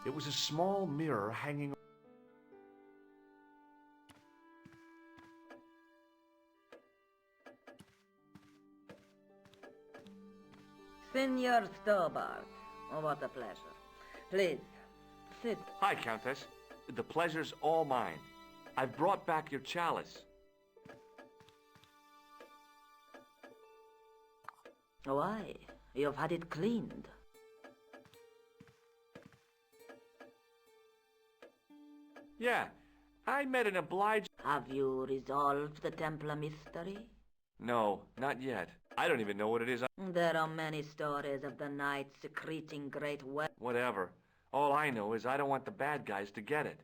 It was a small mirror hanging. Senor Stobbart, oh, what a pleasure. Please, sit. Hi, Countess. The pleasure's all mine. I've brought back your chalice. Why? You've had it cleaned. Yeah, I met an obliged... Have you resolved the Templar mystery? No, not yet. I don't even know what it is. There are many stories of the knight secreting great wealth. Whatever. All I know is I don't want the bad guys to get it.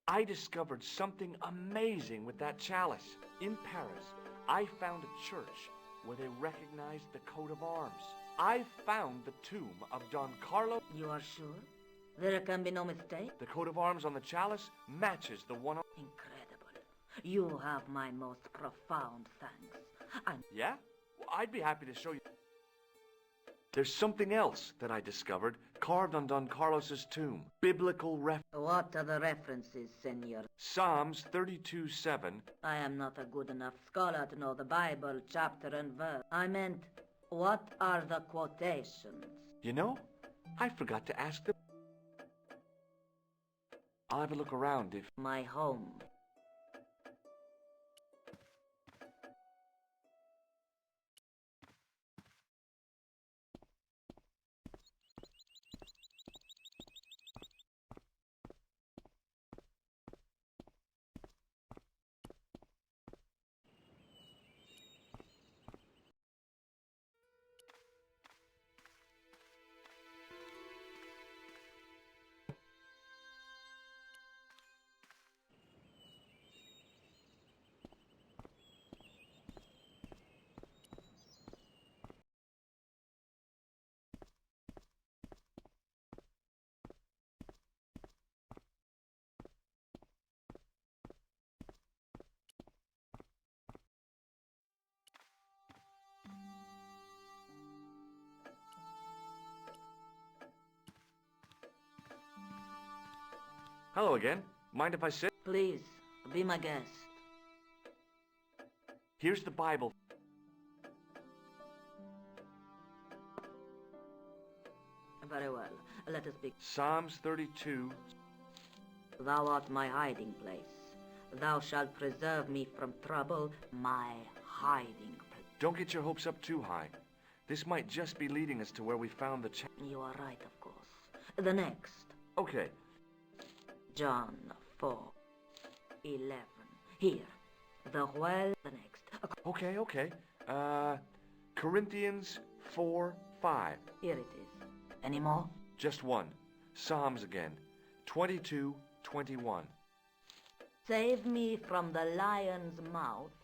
I discovered something amazing with that chalice. In Paris, I found a church where they recognized the coat of arms. I found the tomb of Don Carlo. You are sure? There can be no mistake? The coat of arms on the chalice matches the one on... Incredible. You have my most profound thanks. Yeah? Well, I'd be happy to show you. There's something else that I discovered, carved on Don Carlos's tomb. Biblical What are the references, senor? Psalms 32:7. I am not a good enough scholar to know the Bible, chapter and verse. I meant, what are the quotations? You know, I forgot to ask them. I'll have a look around if... My home. Hello again. Mind if I sit? Please, be my guest. Here's the Bible. Very well. Let us begin. Psalms 32. Thou art my hiding place. Thou shalt preserve me from trouble, my hiding place. Don't get your hopes up too high. This might just be leading us to where we found the You are right, of course. The next. Okay. John 4:11. Here. The well, the next. Okay. Corinthians 4:5. Here it is. Any more? Just one. Psalms again. 22:21. Save me from the lion's mouth,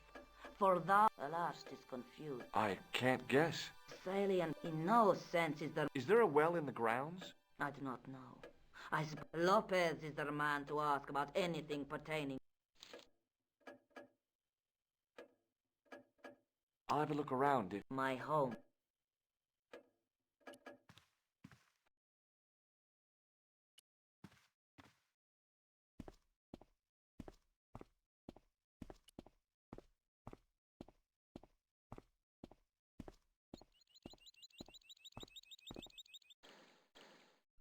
for thou... The last is confused. I can't guess. Salient in no sense is there... Is there a well in the grounds? I do not know. Lopez is the man to ask about anything pertaining. I'll have a look around if... My home.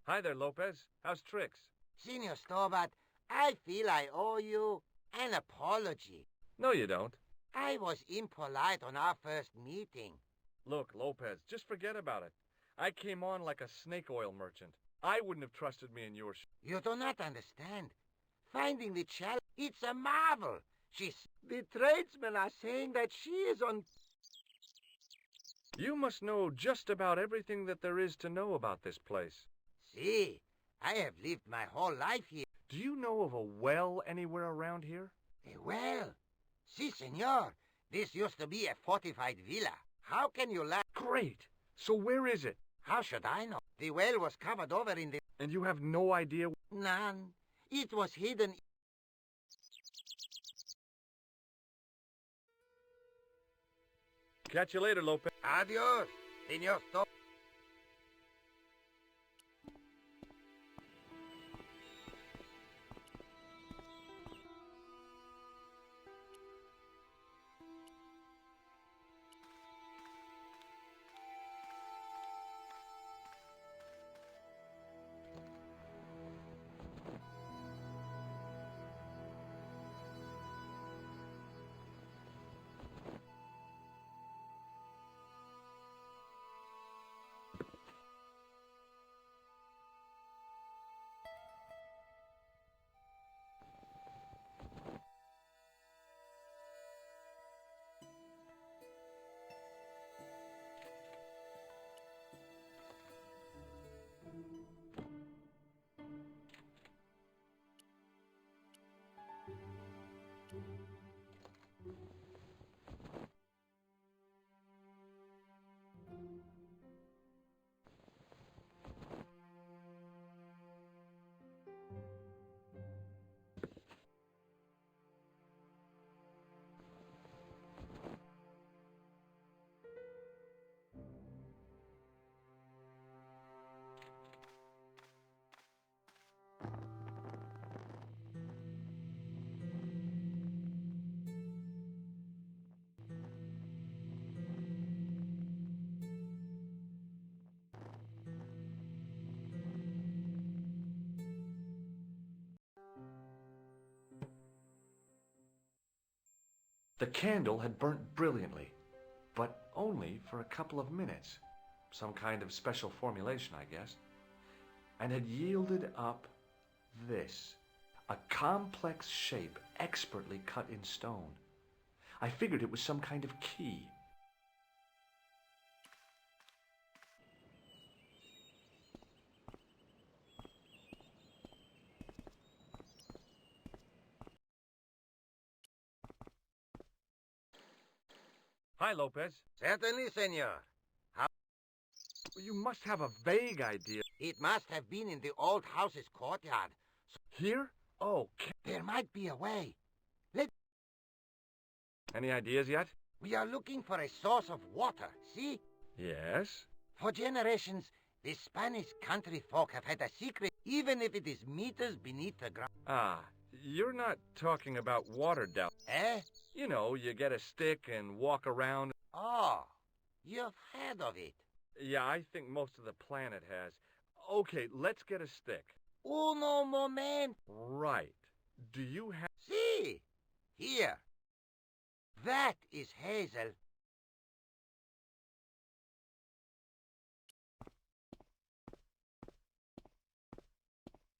Hi there, Lopez. How's tricks? Senor Stobbart, I feel I owe you an apology. No, you don't. I was impolite on our first meeting. Look, Lopez, just forget about it. I came on like a snake oil merchant. I wouldn't have trusted me in your You do not understand. Finding the child, it's a marvel. The tradesmen are saying that she is on... You must know just about everything that there is to know about this place. See, I have lived my whole life here. Do you know of a well anywhere around here? A well? Si, senor. This used to be a fortified villa. How can you laugh? Great! So where is it? How should I know? The well was covered over in the... And you have no idea? None. It was hidden... Catch you later, Lopez. Adios, senor Stobbart. The candle had burnt brilliantly, but only for a couple of minutes. Some kind of special formulation, I guess. And had yielded up this, a complex shape expertly cut in stone. I figured it was some kind of key. Hi, Lopez. Certainly, senor. You must have a vague idea. It must have been in the old house's courtyard. Here? Oh, There might be a way. any ideas yet? We are looking for a source of water, see? Yes. For generations, the Spanish country folk have had a secret, even if it is meters beneath the ground. Ah, you're not talking about water depth. Eh? You know, you get a stick and walk around. Oh, you've heard of it. Yeah, I think most of the planet has. Okay, let's get a stick. Uno moment. Right. Do you have... See? Here. That is hazel.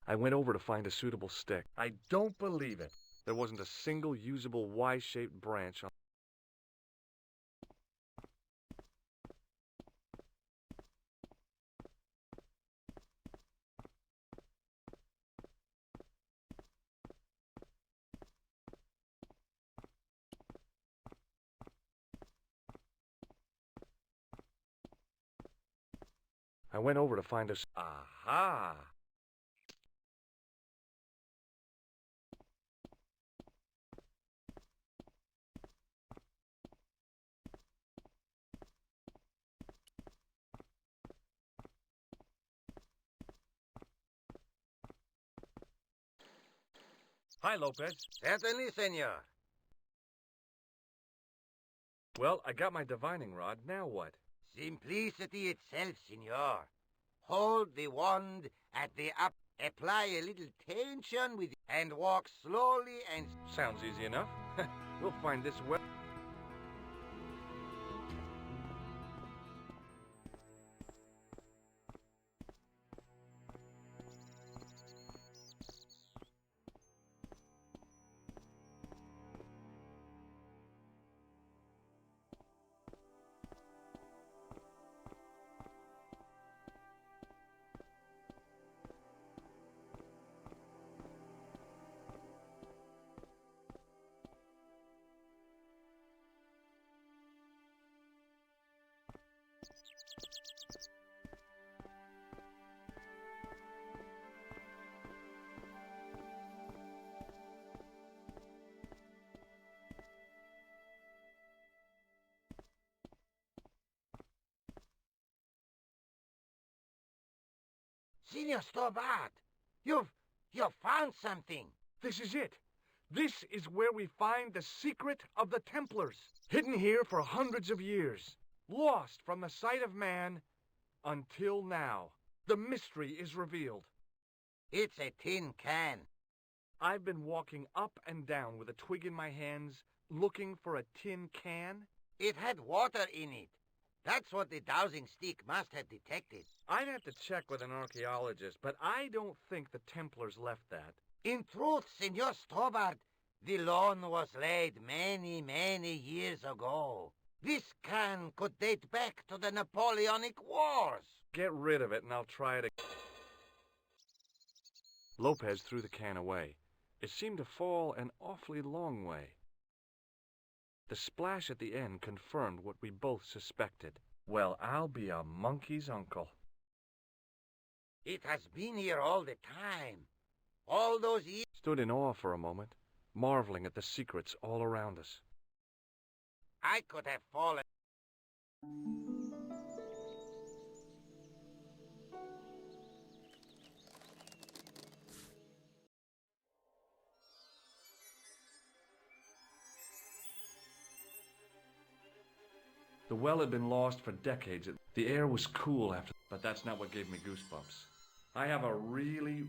I went over to find a suitable stick. I don't believe it. There wasn't a single usable Y-shaped branch on... I went over to find a... Aha! Hi, Lopez. Certainly, senor. Well, I got my divining rod. Now what? Simplicity itself, senor. Hold the wand at the up, apply a little tension with, and walk slowly and... Sounds easy enough. We'll find this well. Senor Stobbart, you've found something. This is it. This is where we find the secret of the Templars. Hidden here for hundreds of years. Lost from the sight of man until now. The mystery is revealed. It's a tin can. I've been walking up and down with a twig in my hands, looking for a tin can. It had water in it. That's what the dowsing stick must have detected. I'd have to check with an archaeologist, but I don't think the Templars left that. In truth, Senor Stobbart, the loan was laid many, many years ago. This can could date back to the Napoleonic Wars. Get rid of it and I'll try it again. Lopez threw the can away. It seemed to fall an awfully long way. The splash at the end confirmed what we both suspected. Well, I'll be a monkey's uncle. It has been here all the time. All those years. Stood in awe for a moment, marveling at the secrets all around us. I could have fallen. The well had been lost for decades. The air was cool after, but that's not what gave me goosebumps. I have a really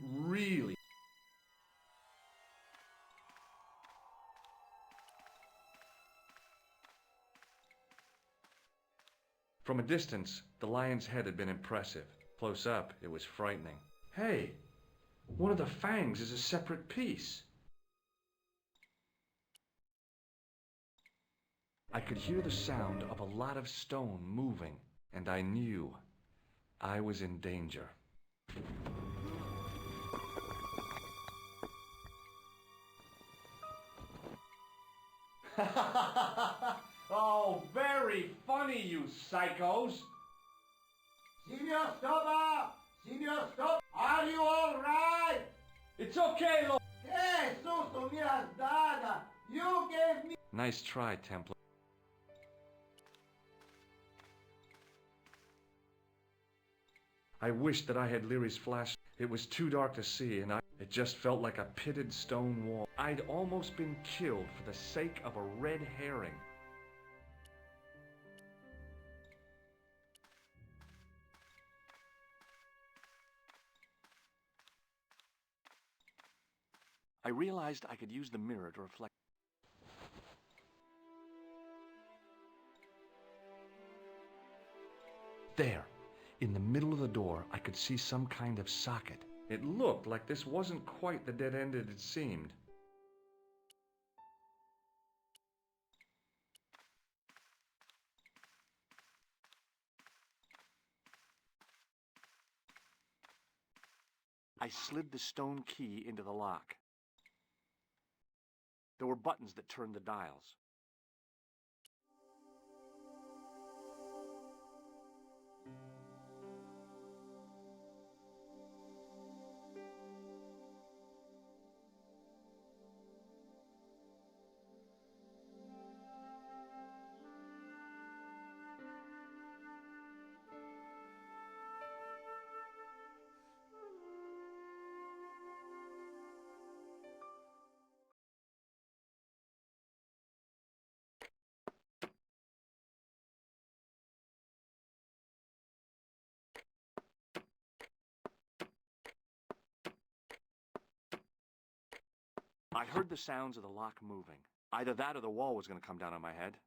From a distance, the lion's head had been impressive. Close up, it was frightening. Hey, one of the fangs is a separate piece. I could hear the sound of a lot of stone moving, and I knew I was in danger. Oh, very funny, you psychos! Signor Stobbart! Signor Stobbart! Are you all right? It's okay, Lord! Hey, susto mi has dada! You gave me... Nice try, Templar. I wished that I had Leary's flash. It was too dark to see, and it just felt like a pitted stone wall. I'd almost been killed for the sake of a red herring. I realized I could use the mirror to reflect. There, in the middle of the door, I could see some kind of socket. It looked like this wasn't quite the dead end it had seemed. I slid the stone key into the lock. There were buttons that turned the dials. I heard the sounds of the lock moving. Either that or the wall was going to come down on my head.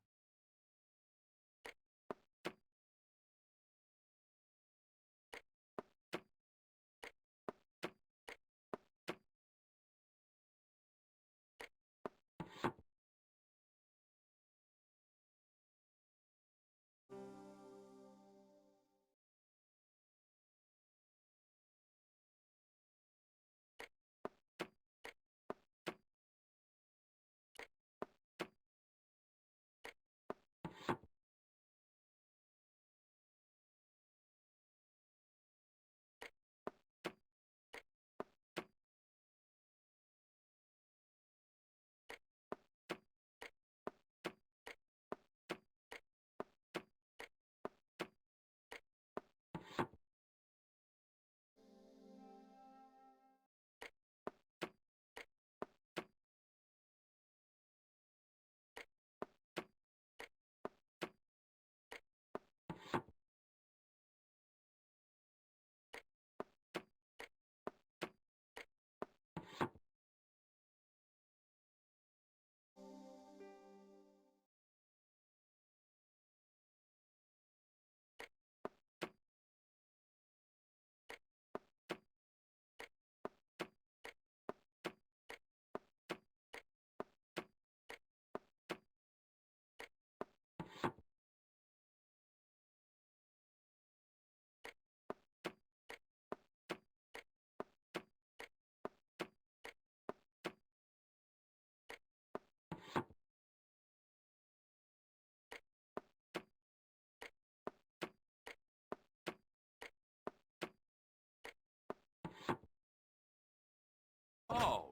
Oh,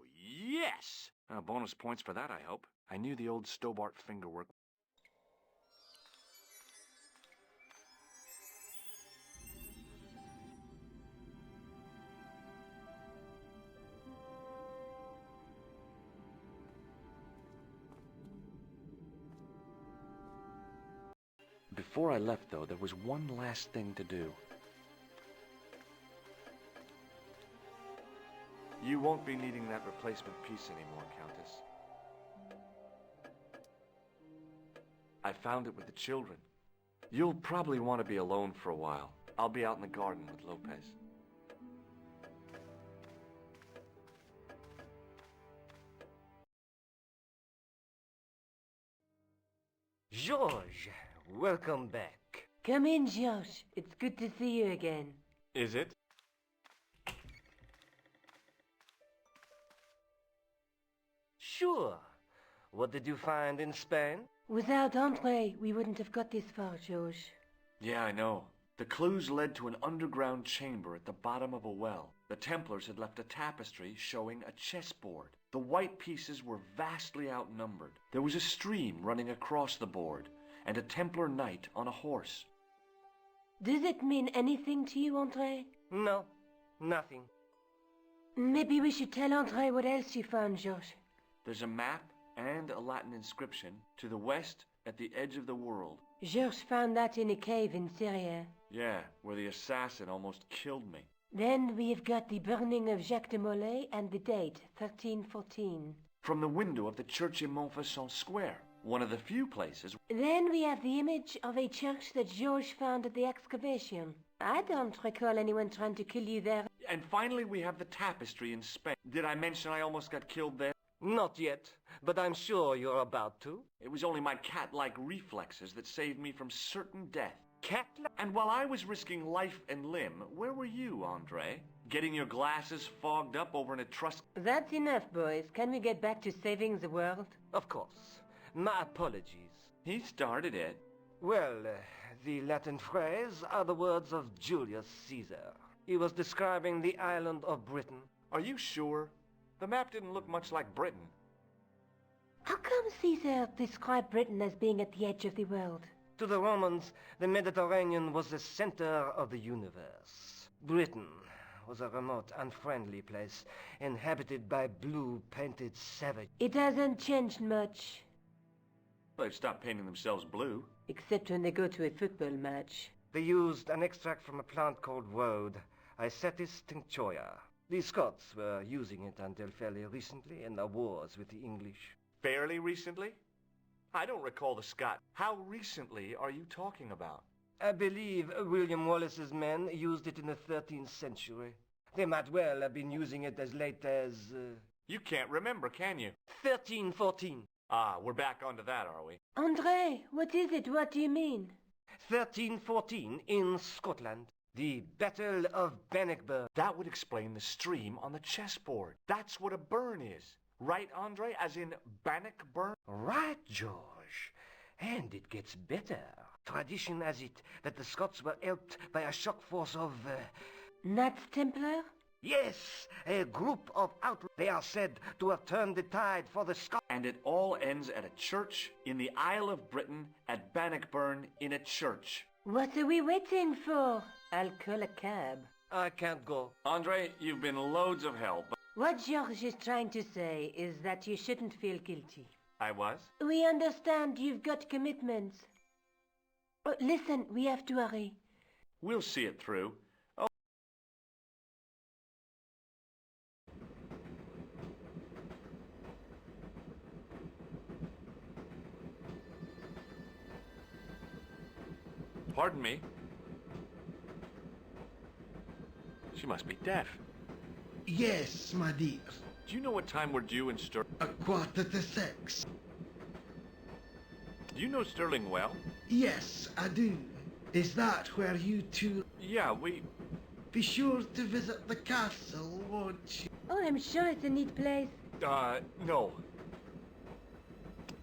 yes! Bonus points for that, I hope. I knew the old Stobbart fingerwork. Before I left, though, there was one last thing to do. You won't be needing that replacement piece anymore, Countess. I found it with the children. You'll probably want to be alone for a while. I'll be out in the garden with Lopez. George, welcome back. Come in, George. It's good to see you again. Is it? Sure. What did you find in Spain? Without Andre, we wouldn't have got this far, George. Yeah, I know. The clues led to an underground chamber at the bottom of a well. The Templars had left a tapestry showing a chessboard. The white pieces were vastly outnumbered. There was a stream running across the board, and a Templar knight on a horse. Does it mean anything to you, Andre? No, nothing. Maybe we should tell Andre what else you found, George. There's a map and a Latin inscription to the west at the edge of the world. George found that in a cave in Syria. Yeah, where the assassin almost killed me. Then we have got the burning of Jacques de Molay and the date, 1314. From the window of the church in Montfaucon Square, one of the few places. Then we have the image of a church that George found at the excavation. I don't recall anyone trying to kill you there. And finally we have the tapestry in Spain. Did I mention I almost got killed there? Not yet, but I'm sure you're about to. It was only my cat-like reflexes that saved me from certain death. Cat-like? And while I was risking life and limb, where were you, Andre? Getting your glasses fogged up over an Etruscan... That's enough, boys. Can we get back to saving the world? Of course. My apologies. He started it. Well, the Latin phrase are the words of Julius Caesar. He was describing the island of Britain. Are you sure? The map didn't look much like Britain. How come Caesar described Britain as being at the edge of the world? To the Romans, the Mediterranean was the center of the universe. Britain was a remote, unfriendly place, inhabited by blue-painted savages. It hasn't changed much. They've stopped painting themselves blue. Except when they go to a football match. They used an extract from a plant called woad, Icetis tinctoria. The Scots were using it until fairly recently in the wars with the English. Fairly recently? I don't recall the Scot. How recently are you talking about? I believe William Wallace's men used it in the 13th century. They might well have been using it as late as... You can't remember, can you? 1314. Ah, we're back onto that, are we? Andre, what is it? What do you mean? 1314 in Scotland. The Battle of Bannockburn. That would explain the stream on the chessboard. That's what a burn is. Right, Andre? As in Bannockburn? Right, George. And it gets better. Tradition has it that the Scots were helped by a shock force of... Knights Templar? Yes, a group of outlaws. They are said to have turned the tide for the Scots. And it all ends at a church in the Isle of Britain at Bannockburn in a church. What are we waiting for? I'll call a cab. I can't go. Andre, you've been loads of help. What George is trying to say is that you shouldn't feel guilty. I was? We understand you've got commitments. Oh, listen, we have to hurry. We'll see it through. Oh. Pardon me. She must be deaf. Yes, my dear. Do you know what time we're due in Sterling? 6:15. Do you know Sterling well? Yes, I do. Is that where you two... Yeah, we... Be sure to visit the castle, won't you? Oh, I'm sure it's a neat place. No.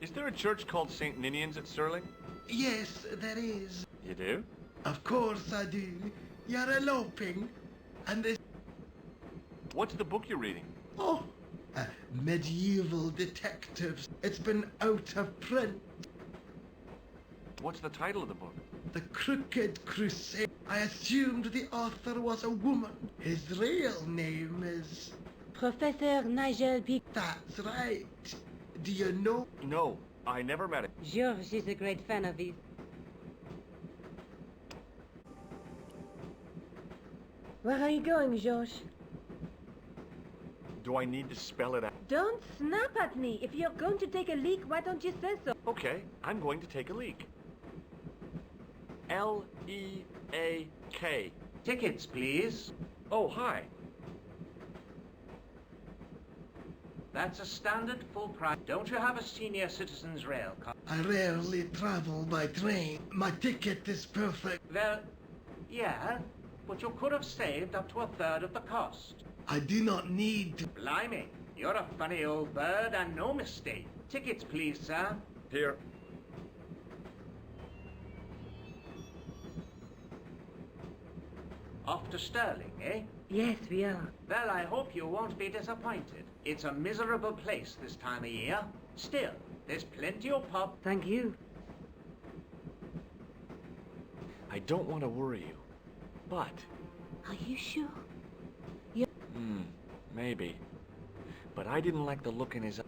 Is there a church called St. Ninian's at Sterling? Yes, there is. You do? Of course I do. You're eloping. And this... What's the book you're reading? Oh, medieval detectives. It's been out of print. What's the title of the book? The Crooked Crusade. I assumed the author was a woman. His real name is... Professor Nigel Pic. That's right. Do you know? No, I never met him. George is a great fan of these. Where are you going, George? Do I need to spell it out? Don't snap at me. If you're going to take a leak, why don't you say so? Okay, I'm going to take a leak. L-E-A-K. Tickets, please. Oh, hi. That's a standard full price. Don't you have a senior citizen's rail card? I rarely travel by train. My ticket is perfect. Well, yeah, but you could have saved up to a third of the cost. I do not need to. Blimey, you're a funny old bird and no mistake. Tickets, please, sir. Here. Off to Stirling, eh? Yes, we are. Well, I hope you won't be disappointed. It's a miserable place this time of year. Still, there's plenty of pub. Thank you. I don't want to worry you, but... Are you sure? Maybe. But I didn't like the look in his eye.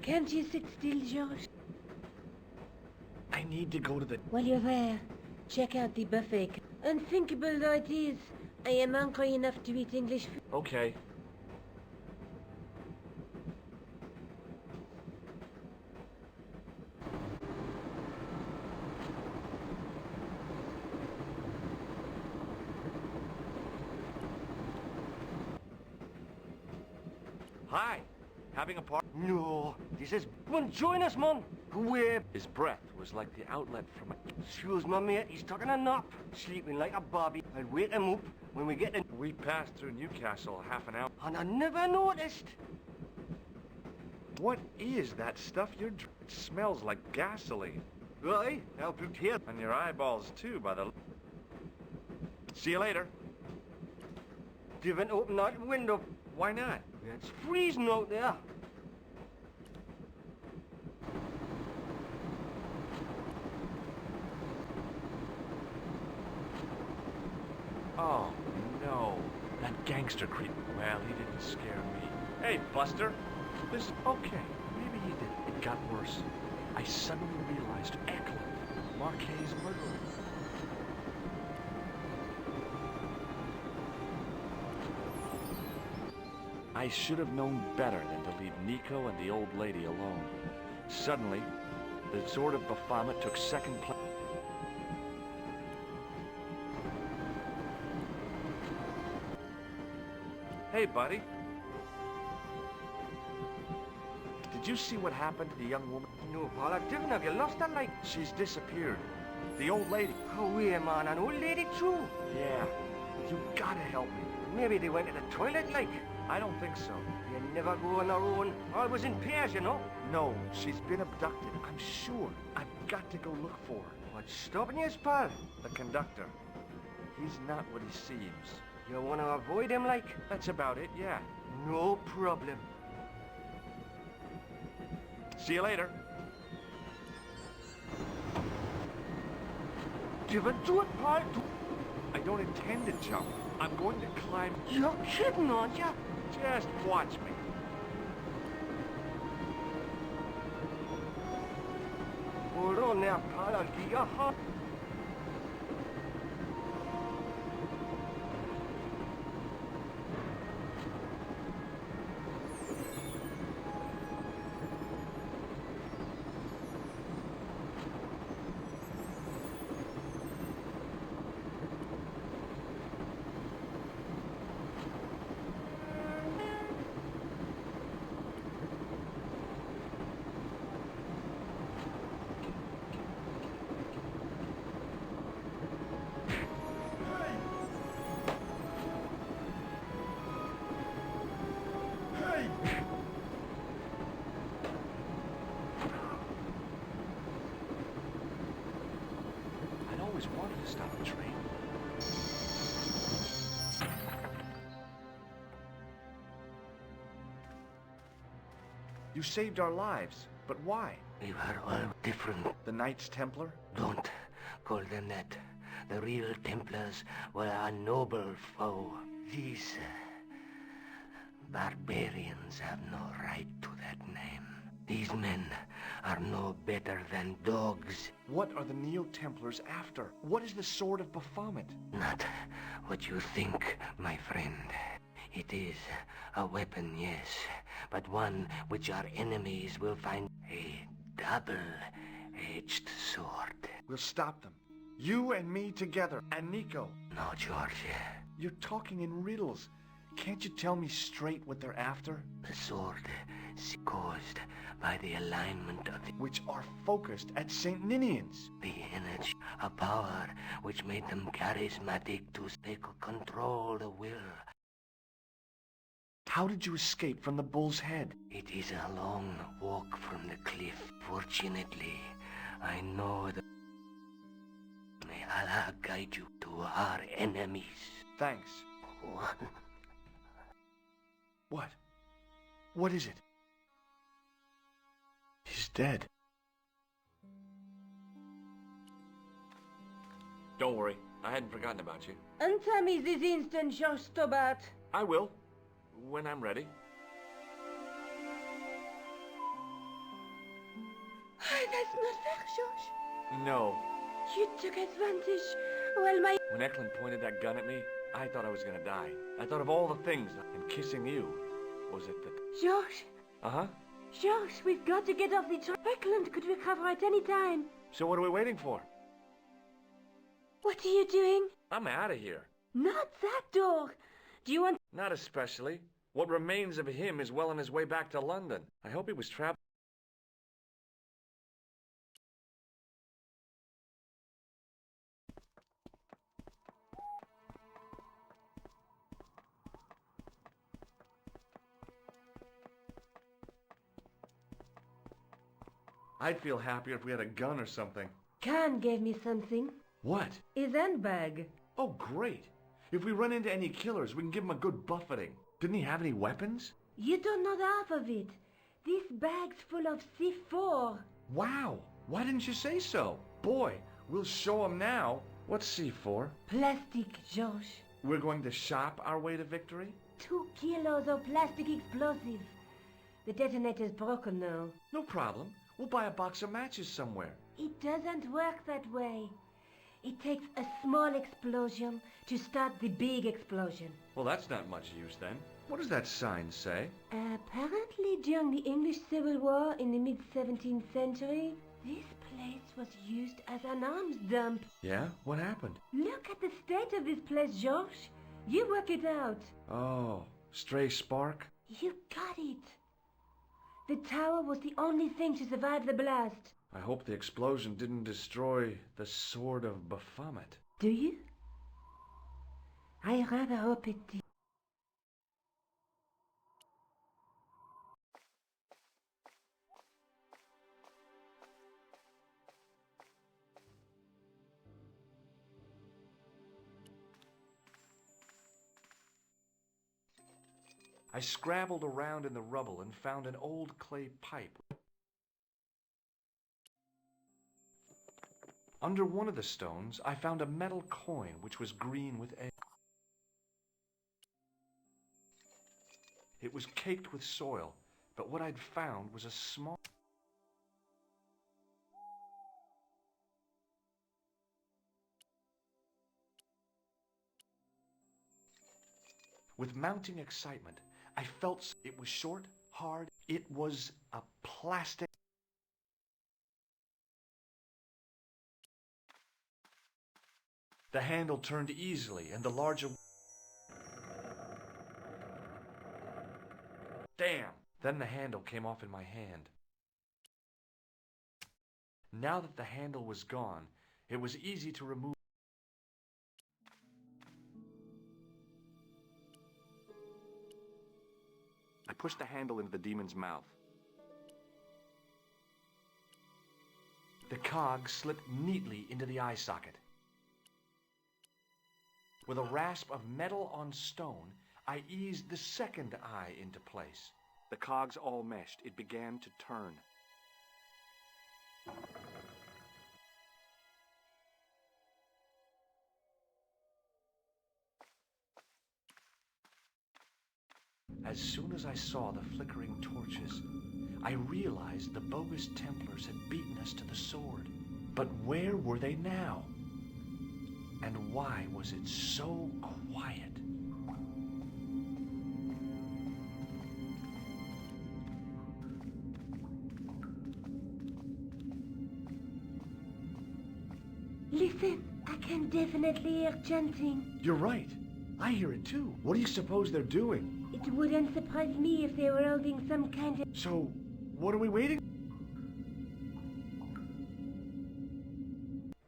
Can't you sit still, George? I need to go to the... While you're there, check out the buffet. Unthinkable though it is, I am hungry enough to eat English food. Okay. Hi. Having a party? No, this is... Well, join us, man. Where? His breath was like the outlet from a... Excuse my mate, he's taking a nap. Sleeping like a bobby. I'll wake him up when we get in. We passed through Newcastle half an hour. And I never noticed. What is that stuff you're drinking? It smells like gasoline. Right, I'll put here. And your eyeballs, too, by the... See you later. You haven't opened that window. Why not? It's freezing out there. Oh, no. That gangster creep. Well, he didn't scare me. Hey, Buster. This... Okay, maybe he did. It got worse. I suddenly realized Eklund, Marquet's murderer. I should have known better than to leave Nico and the old lady alone. Suddenly, the sword of Baphomet took second place. Hey, buddy. Did you see what happened to the young woman? No, Paul, I didn't. Have you lost her, like? She's disappeared. The old lady. Oh, yeah, man, an old lady, too. Yeah. You gotta help me. Maybe they went to the toilet, like. I don't think so. You never go on their own. Always in pairs, you know. No, she's been abducted. I'm sure. I've got to go look for her. What's stopping you, pal? The conductor. He's not what he seems. You want to avoid him, like? That's about it, yeah. No problem. See you later. Give it to it, pal. I don't intend to jump. I'm going to climb. You're kidding, aren't you? Just watch me. Hold on there, pal. I'll give you a hand. Wanted to stop the train. You saved our lives, but why? We were all different. The Knights Templar? Don't call them that. The real Templars were a noble foe. These barbarians have no right to that name. These men are no better than dogs. What are the Neo-Templars after? What is the Sword of Baphomet? Not what you think, my friend. It is a weapon, yes, but one which our enemies will find a edged sword. We'll stop them. You and me together, and Nico. No, George. You're talking in riddles. Can't you tell me straight what they're after? The sword is caused by the alignment of Which are focused at St. Ninian's. the energy, a power which made them charismatic to they could control the will. How did you escape from the bull's head? It is a long walk from the cliff. Fortunately, I know that may Allah guide you to our enemies. Thanks. What? What is it? He's dead. Don't worry. I hadn't forgotten about you. Answer me this instant, George Stobbart. I will. When I'm ready. That's not fair, George. No. You took advantage. Well, my... When Eklund pointed that gun at me, I thought I was gonna die. I thought of all the things, and kissing you was it that... George, Uh-huh. George, we've got to get off the train. Eklund could recover at any time. So what are we waiting for? What are you doing? I'm out of here. Not that door. Do you want... Not especially. What remains of him is well on his way back to London. I hope he was trapped. I'd feel happier if we had a gun or something. Khan gave me something. What? His handbag. Oh, great. If we run into any killers, we can give them a good buffeting. Didn't he have any weapons? You don't know the half of it. This bag's full of C4. Wow. Why didn't you say so? Boy, we'll show him now. What's C4? Plastic, George. We're going to shop our way to victory? 2 kilos of plastic explosive. The detonator's broken now. No problem. We'll buy a box of matches somewhere. It doesn't work that way. It takes a small explosion to start the big explosion. Well, that's not much use then. What does that sign say? Apparently during the English Civil War in the mid-17th century, this place was used as an arms dump. Yeah? What happened? Look at the state of this place, George. You work it out. Oh, stray spark? You got it. The tower was the only thing to survive the blast. I hope the explosion didn't destroy the Sword of Baphomet. Do you? I rather hope it did. I scrabbled around in the rubble and found an old clay pipe. Under one of the stones, I found a metal coin which was green with egg. It was caked with soil, but what I'd found was a small... With mounting excitement, I felt it was short, hard. It was a plastic... The handle turned easily, and the larger... Damn! Then the handle came off in my hand. Now that the handle was gone, it was easy to remove. I pushed the handle into the demon's mouth. The cog slipped neatly into the eye socket. With a rasp of metal on stone, I eased the second eye into place. The cogs all meshed. It began to turn. As soon as I saw the flickering torches, I realized the bogus Templars had beaten us to the sword. But where were they now? And why was it so quiet? Listen, I can definitely hear chanting. You're right. I hear it too. What do you suppose they're doing? It wouldn't surprise me if they were holding some kind of... So, what are we waiting?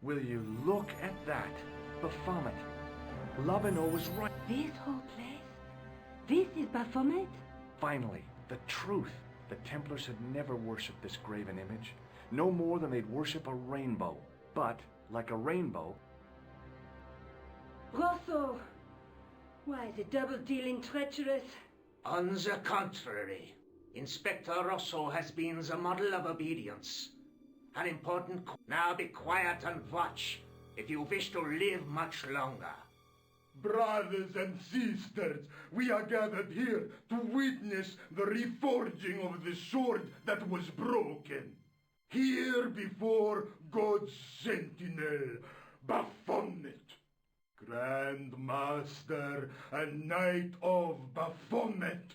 Will you look at that? Baphomet. Labino was right. This whole place? This is Baphomet? Finally, the truth. The Templars had never worshipped this graven image. No more than they'd worship a rainbow. But, like a rainbow... Rosso! Why, the double-dealing treacherous? On the contrary, Inspector Rosso has been the model of obedience. An important... Now be quiet and watch, if you wish to live much longer. Brothers and sisters, we are gathered here to witness the reforging of the sword that was broken. Here before God's sentinel, Baphomet, Grand Master and Knight of Baphomet,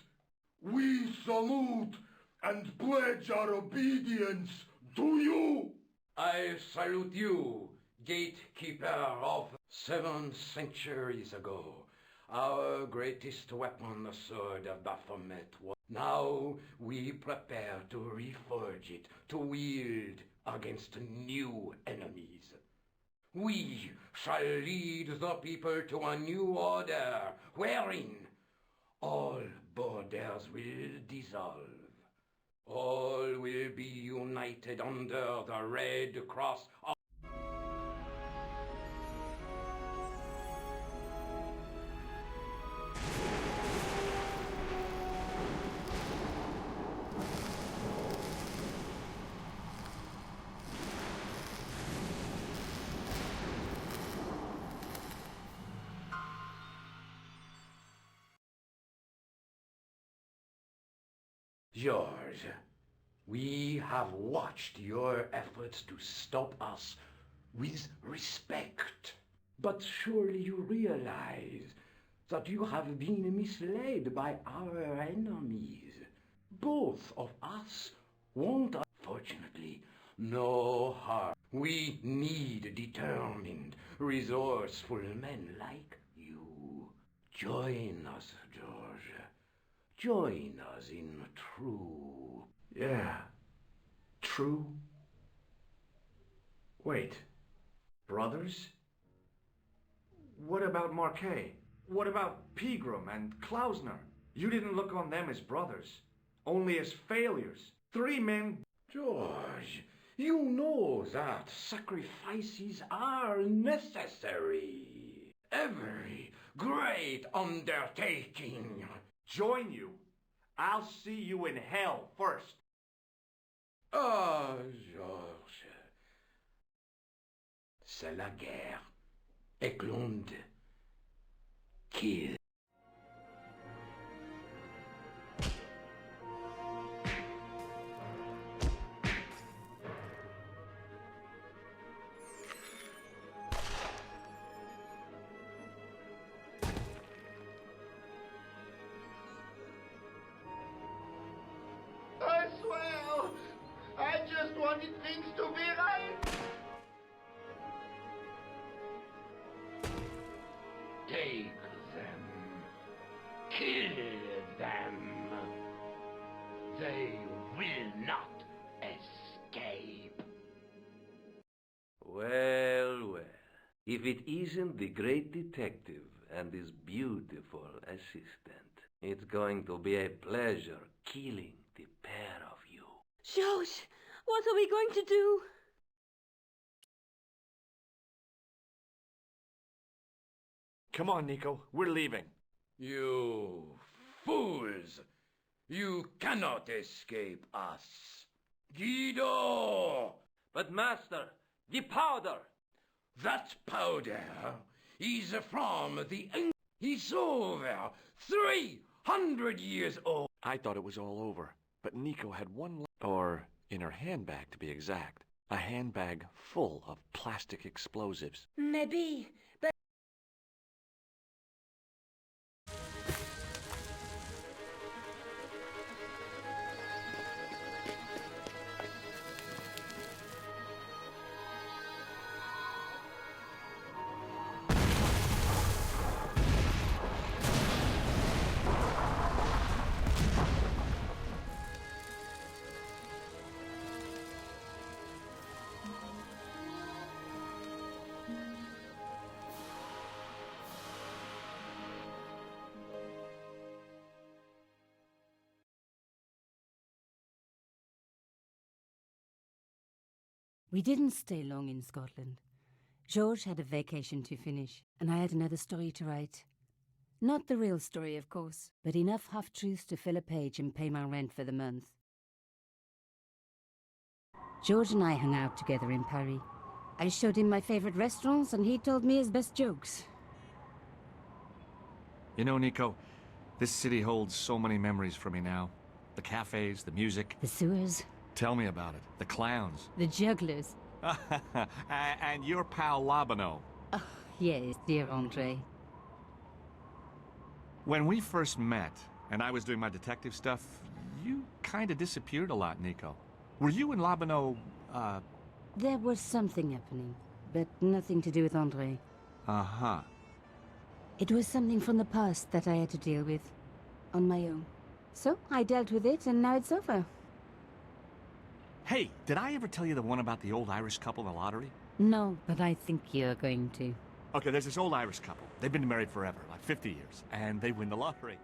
we salute and pledge our obedience to you. I salute you, gatekeeper of 7 centuries ago. Our greatest weapon, the sword of Baphomet, was... Now we prepare to reforge it, to wield against new enemies. We shall lead the people to a new order, wherein all borders will dissolve. All will be united under the Red Cross of... George, we have watched your efforts to stop us with respect. But surely you realize that you have been misled by our enemies. Both of us want, unfortunately, no harm. We need determined, resourceful men like you. Join us, George. Join us in true... Yeah. True? Wait. Brothers? What about Marquet? What about Pegram and Klausner? You didn't look on them as brothers, only as failures. 3 men... George, you know that sacrifices are necessary. Every great undertaking... Join you? I'll see you in hell first. Ah, George. C'est la guerre. Éclonde. Kill. I swear, I just wanted things to be right. Take them. Kill them. They will not escape. Well, well. If it isn't the great detective and his beautiful assistant, it's going to be a pleasure killing the pair of you. George, what are we going to do? Come on, Nico. We're leaving. You fools! You cannot escape us. Guido! But master, the powder! That powder is from the... It's over 300 years old. I thought it was all over, but Nico had one... Or in her handbag, to be exact. A handbag full of plastic explosives. Maybe, but... We didn't stay long in Scotland. George had a vacation to finish, and I had another story to write. Not the real story, of course, but enough half-truths to fill a page and pay my rent for the month. George and I hung out together in Paris. I showed him my favorite restaurants, and he told me his best jokes. You know, Nico, this city holds so many memories for me now. The cafes, the music. The sewers. Tell me about it. The clowns. The jugglers. And your pal Labano. Oh, yes, dear Andre. When we first met, and I was doing my detective stuff, you kind of disappeared a lot, Nico. Were you and Labano, There was something happening, but nothing to do with Andre. Uh-huh. It was something from the past that I had to deal with, on my own. So, I dealt with it, and now it's over. Hey, did I ever tell you the one about the old Irish couple in the lottery? No, but I think you're going to. Okay, there's this old Irish couple. They've been married forever, like 50 years, and they win the lottery.